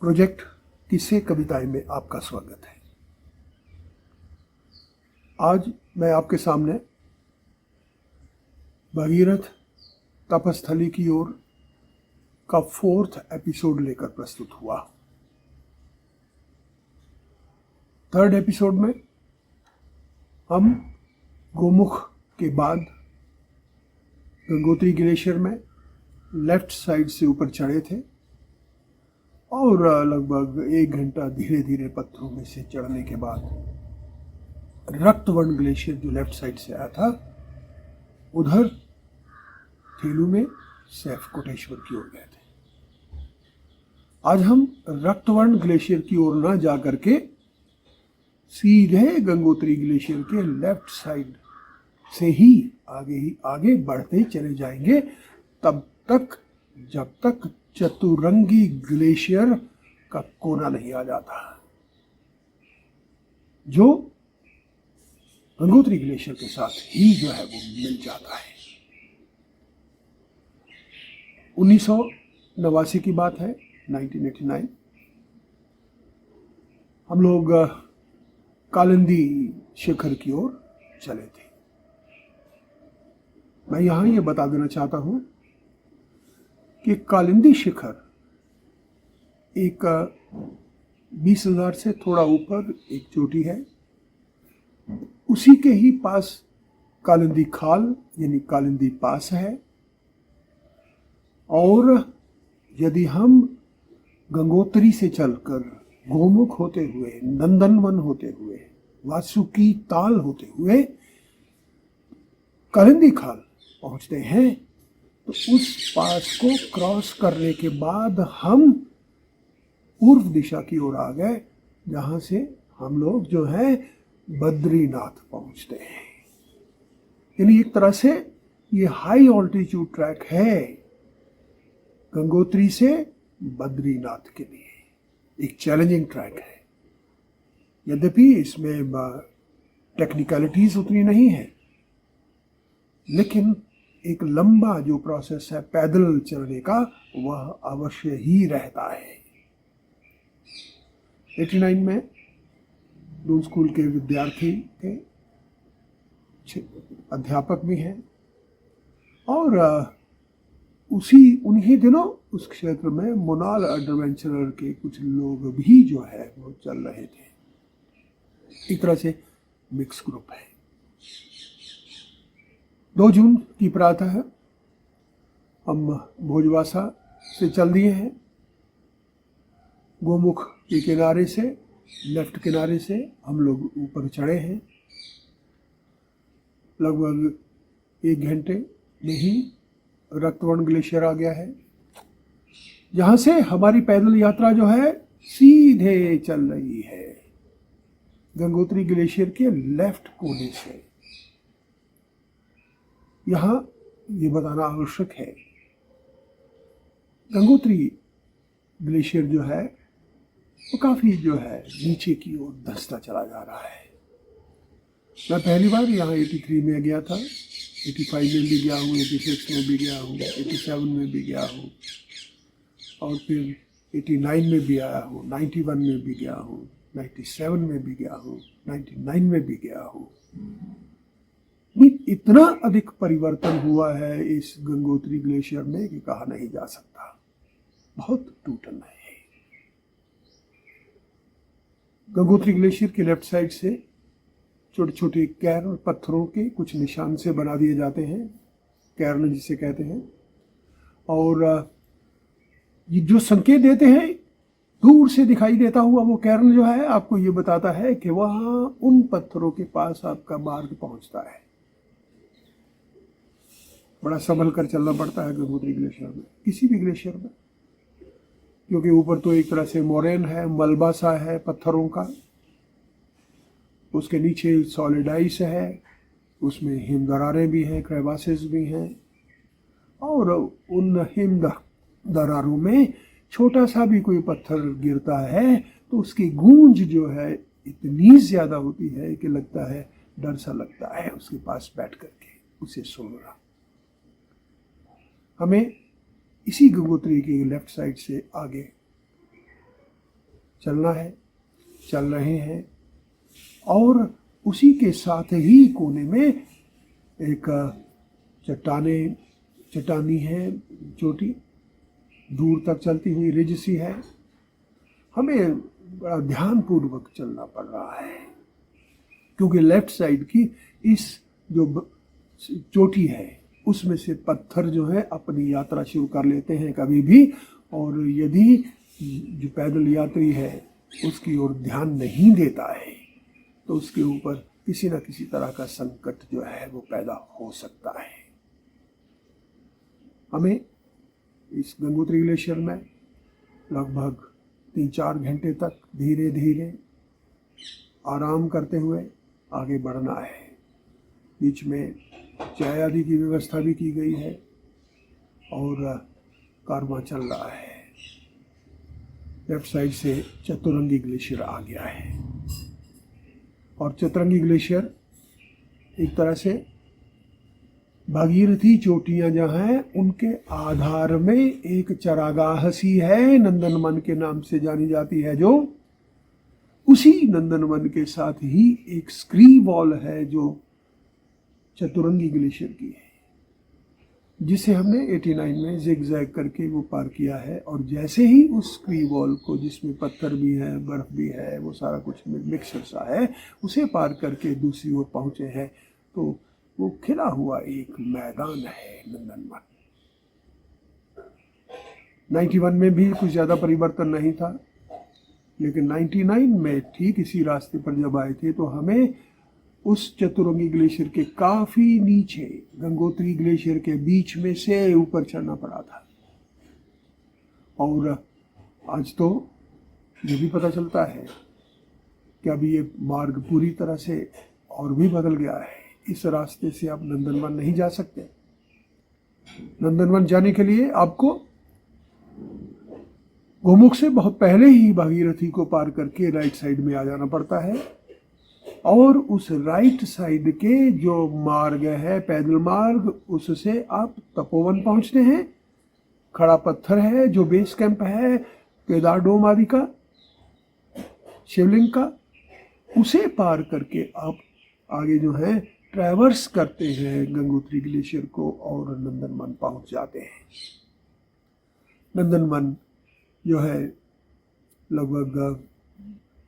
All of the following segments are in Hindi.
प्रोजेक्ट किस्से कविताएं में आपका स्वागत है। आज मैं आपके सामने भगीरथ तपस्थली की ओर का 4th एपिसोड लेकर प्रस्तुत हुआ। 3rd एपिसोड में हम गोमुख के बाद गंगोत्री ग्लेशियर में लेफ्ट साइड से ऊपर चढ़े थे और लगभग 1 घंटा धीरे धीरे पत्थरों में से चढ़ने के बाद रक्तवर्ण ग्लेशियर जो लेफ्ट साइड से आया था उधर थेलू में सैफ कोटेश्वर की ओर गए थे। आज हम रक्तवर्ण ग्लेशियर की ओर न जा करके सीधे गंगोत्री ग्लेशियर के लेफ्ट साइड से ही आगे बढ़ते चले जाएंगे तब तक जब तक चतुरंगी ग्लेशियर का कोना नहीं आ जाता जो गंगोत्री ग्लेशियर के साथ ही जो है वो मिल जाता है। 1989 की बात है, 1989। हम लोग कालिंदी शिखर की ओर चले थे। मैं यहां ये बता देना चाहता हूं कि कालिंदी शिखर एक 20,000 से थोड़ा ऊपर एक चोटी है। उसी के ही पास कालिंदी खाल यानी कालिंदी पास है। और यदि हम गंगोत्री से चलकर गोमुख होते हुए, नंदनवन होते हुए, वासुकी ताल होते हुए कालिंदी खाल पहुंचते हैं तो उस पास को क्रॉस करने के बाद हम पूर्व दिशा की ओर आ गए, जहां से हम लोग जो है बद्रीनाथ पहुंचते हैं। यानी एक तरह से ये हाई ऑल्टीट्यूड ट्रैक है गंगोत्री से बद्रीनाथ के लिए। एक चैलेंजिंग ट्रैक है, यद्यपि इसमें टेक्निकलिटीज उतनी नहीं है, लेकिन एक लंबा जो प्रोसेस है पैदल चलने का वह अवश्य ही रहता है। 89 में दून स्कूल के विद्यार्थी थे, अध्यापक भी हैं और उन्हीं दिनों उस क्षेत्र में मोनाल एडवेंचरर के कुछ लोग भी जो है वो चल रहे थे। एक तरह से मिक्स ग्रुप है। 2 जून की प्रातः हम भोजवासा से चल दिए हैं। गोमुख के किनारे से, लेफ्ट किनारे से हम लोग ऊपर चढ़े हैं। लगभग 1 घंटे में ही रक्तवर्ण ग्लेशियर आ गया है, जहां से हमारी पैदल यात्रा जो है सीधे चल रही है गंगोत्री ग्लेशियर के लेफ्ट कोने से। यहाँ ये बताना आवश्यक है, गंगोत्री ग्लेशियर जो है वो काफ़ी जो है नीचे की ओर धंसता चला जा रहा है। मैं पहली बार यहाँ 83 में गया था, 85 में भी गया हूँ, 86 में भी गया हूँ, 87 में भी गया हूँ और फिर 89 में भी आया हूँ, 91 में भी गया हूँ, 97 में भी गया हूँ, 99 में भी गया हूँ। इतना अधिक परिवर्तन हुआ है इस गंगोत्री ग्लेशियर में कि कहा नहीं जा सकता। बहुत टूटन है। गंगोत्री ग्लेशियर के लेफ्ट साइड से छोटे छोटे कैर्न पत्थरों के कुछ निशान से बना दिए जाते हैं, कैर्न जिसे कहते हैं, और ये जो संकेत देते हैं दूर से दिखाई देता हुआ वो कैर्न जो है आपको ये बताता है कि वहां उन पत्थरों के पास आपका मार्ग पहुंचता है। बड़ा संभल कर चलना पड़ता है गंगोत्री ग्लेशियर में, किसी भी ग्लेशियर में, क्योंकि ऊपर तो एक तरह से मोरेन है, मलबा सा है पत्थरों का, उसके नीचे सॉलिड आइस है, उसमें हिम दरारें भी हैं, क्रेवासेस भी हैं, और उन हिम दरारों में छोटा सा भी कोई पत्थर गिरता है तो उसकी गूंज जो है इतनी ज्यादा होती है कि लगता है, डर सा लगता है उसके पास बैठ करके उसे सुनना। हमें इसी गंगोत्री की लेफ्ट साइड से आगे चलना है, चल रहे हैं। और उसी के साथ ही कोने में एक चट्टानी है, चोटी दूर तक चलती हुई रिज सी है। हमें बड़ा ध्यानपूर्वक चलना पड़ रहा है, क्योंकि लेफ्ट साइड की इस जो चोटी है उसमें से पत्थर जो है अपनी यात्रा शुरू कर लेते हैं कभी भी, और यदि जो पैदल यात्री है उसकी ओर ध्यान नहीं देता है तो उसके ऊपर किसी न किसी तरह का संकट जो है वो पैदा हो सकता है। हमें इस गंगोत्री ग्लेशियर में लगभग 3-4 घंटे तक धीरे धीरे आराम करते हुए आगे बढ़ना है। बीच में चाय आदि की व्यवस्था भी की गई है और कारवां चल रहा है। लेफ्ट साइड से चतुरंगी ग्लेशियर आ गया है और चतुरंगी ग्लेशियर एक तरह से भागीरथी चोटियां जहाँ हैं उनके आधार में एक चरागाह सी है, नंदनवन के नाम से जानी जाती है, जो उसी नंदनवन के साथ ही एक स्क्री वॉल है जो चतुरंगी ग्लेशियर की है, जिसे हमने 89 में जिग-जैग करके वो पार किया है। और जैसे ही उस स्क्री वॉल को, जिसमें पत्थर भी है, बर्फ भी है, वो सारा कुछ मिक्सर सा है, उसे पार करके दूसरी ओर पहुंचे हैं तो वो खिला हुआ एक मैदान है नंदनवन। 91 में भी कुछ ज़्यादा परिवर्तन नहीं था, लेकिन 99 में ठीक इसी रास्ते पर जब आए थे तो हमें उस चतुरंगी ग्लेशियर के काफ़ी नीचे गंगोत्री ग्लेशियर के बीच में से ऊपर चढ़ना पड़ा था। और आज तो ये भी पता चलता है कि अभी ये मार्ग पूरी तरह से और भी बदल गया है। इस रास्ते से आप नंदनवन नहीं जा सकते। नंदनवन जाने के लिए आपको गोमुख से बहुत पहले ही भागीरथी को पार करके राइट साइड में आ जाना पड़ता है, और उस राइट साइड के जो मार्ग है, पैदल मार्ग, उससे आप तपोवन पहुंचते हैं। खड़ा पत्थर है जो बेस कैंप है केदार डोम आदि का, शिवलिंग का, उसे पार करके आप आगे जो है ट्रैवर्स करते हैं गंगोत्री ग्लेशियर को और नंदनवन पहुंच जाते हैं। नंदनवन जो है लगभग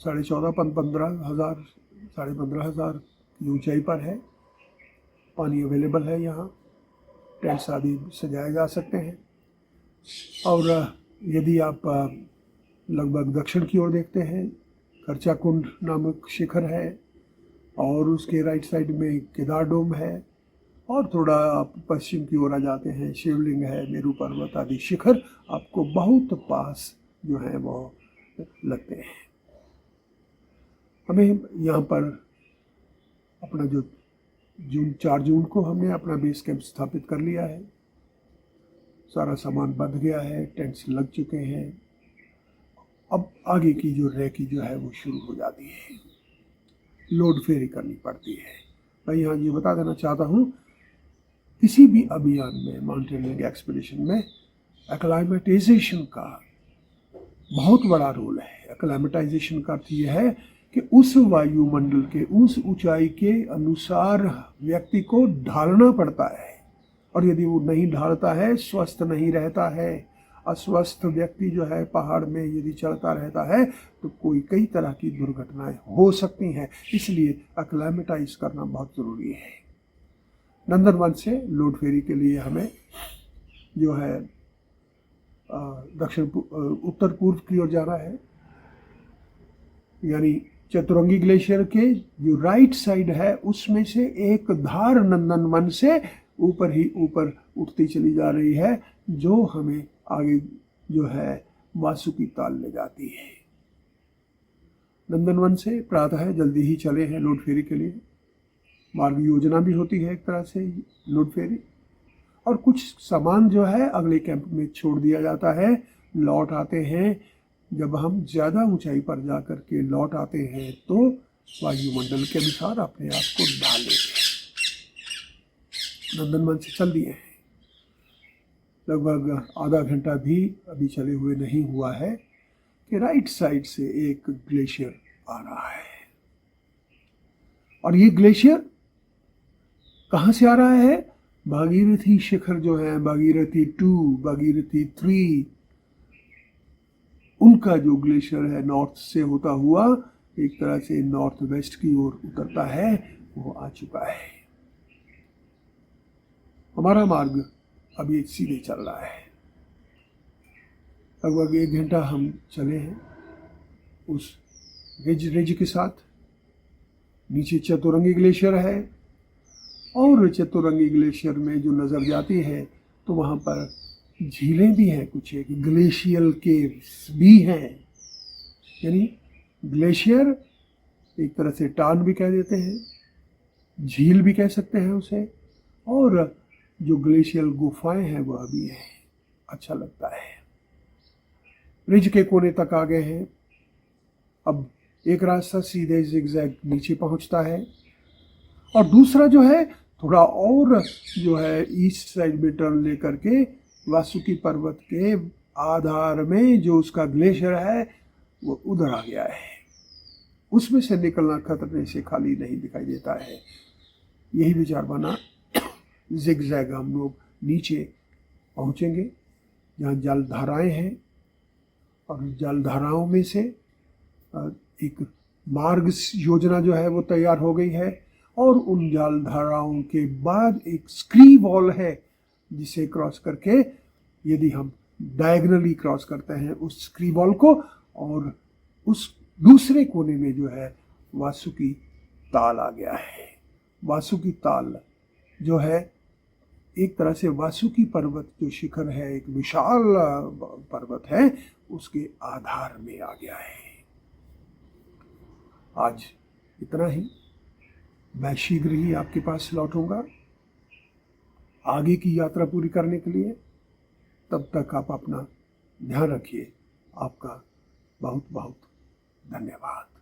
14,500 साढ़े 15,000 की ऊंचाई पर है। पानी अवेलेबल है यहाँ, टेंट्स आदि सजाए जा सकते हैं। और यदि आप लगभग दक्षिण की ओर देखते हैं, खर्चा कुंड नामक शिखर है और उसके राइट साइड में केदार डोम है, और थोड़ा आप पश्चिम की ओर आ जाते हैं, शिवलिंग है, मेरू पर्वत आदि शिखर आपको बहुत पास जो है वो लगते हैं। हमें यहाँ पर अपना जो 4 जून को हमने अपना बेस कैंप स्थापित कर लिया है। सारा सामान बंध गया है, टेंट्स लग चुके हैं। अब आगे की जो रेकी जो है वो शुरू हो जाती है, लोड फेरी करनी पड़ती है। मैं यहाँ ये बता देना चाहता हूँ, किसी भी अभियान में, माउंटेनियरिंग एक्सपीडिशन में एक्लाइमेटाइजेशन का बहुत बड़ा रोल है। एक्लाइमेटाइजेशन का अर्थ यह है कि उस वायुमंडल के, उस ऊंचाई के अनुसार व्यक्ति को ढालना पड़ता है, और यदि वो नहीं ढालता है, स्वस्थ नहीं रहता है, अस्वस्थ व्यक्ति जो है पहाड़ में यदि चढ़ता रहता है तो कई तरह की दुर्घटनाएं हो सकती हैं। इसलिए एक्लाइमेटाइज करना बहुत ज़रूरी है। नंदनवन से लोड फेरी के लिए हमें जो है उत्तर पूर्व की ओर जाना है, यानी चतुरंगी ग्लेशियर के जो राइट साइड है उसमें से एक धार नंदनवन से ऊपर ही ऊपर उठती चली जा रही है, जो हमें आगे जो है वासुकी ताल ले जाती है। नंदनवन से प्रातः जल्दी ही चले हैं लोड फेरी के लिए। मार्ग योजना भी होती है एक तरह से लोड फेरी, और कुछ सामान जो है अगले कैंप में छोड़ दिया जाता है। लौट आते हैं, जब हम ज़्यादा ऊंचाई पर जा कर के लौट आते हैं तो वायुमंडल के अनुसार अपने आप को ढाल लेते हैं। नंदनवन से चल दिए हैं, लगभग आधा घंटा भी अभी चले हुए नहीं हुआ है के राइट साइड से एक ग्लेशियर आ रहा है। और ये ग्लेशियर कहाँ से आ रहा है? भागीरथी शिखर जो है, भागीरथी 2, भागीरथी 3, उनका जो ग्लेशियर है नॉर्थ से होता हुआ एक तरह से नॉर्थ वेस्ट की ओर उतरता है, वो आ चुका है। हमारा मार्ग अभी सीधे चल रहा है। लगभग 1 घंटा हम चले हैं उस रिज के साथ। नीचे चतुरंगी ग्लेशियर है और चतुरंगी ग्लेशियर में जो नज़र जाती है तो वहाँ पर झीलें भी हैं, कुछ एक ग्लेशियल केव्स भी हैं। यानी ग्लेशियर एक तरह से टान भी कह देते हैं, झील भी कह सकते हैं उसे, और जो ग्लेशियल गुफाएं हैं वह भी हैं। अच्छा लगता है। रिज के कोने तक आ गए हैं। अब एक रास्ता सीधे जिगजैग नीचे पहुंचता है और दूसरा जो है थोड़ा और जो है ईस्ट साइड में टर्न लेकर के वासुकी पर्वत के आधार में जो उसका ग्लेशियर है वो उधर आ गया है। उसमें से निकलना खतरे से खाली नहीं दिखाई देता है। यही विचार बना जिगजैग हम लोग नीचे पहुंचेंगे जहाँ जलधाराएं हैं और जलधाराओं में से एक मार्ग योजना जो है वो तैयार हो गई है और उन जलधाराओं के बाद एक स्क्री वॉल है जिसे क्रॉस करके यदि हम डायगनली क्रॉस करते हैं उस स्क्री वॉल को, और उस दूसरे कोने में जो है वासुकी ताल आ गया है। वासुकी ताल जो है एक तरह से वासुकी पर्वत जो शिखर है, एक विशाल पर्वत है, उसके आधार में आ गया है। आज इतना ही। मैं शीघ्र ही आपके पास लौटूंगा आगे की यात्रा पूरी करने के लिए। तब तक आप अपना ध्यान रखिए। आपका बहुत बहुत धन्यवाद।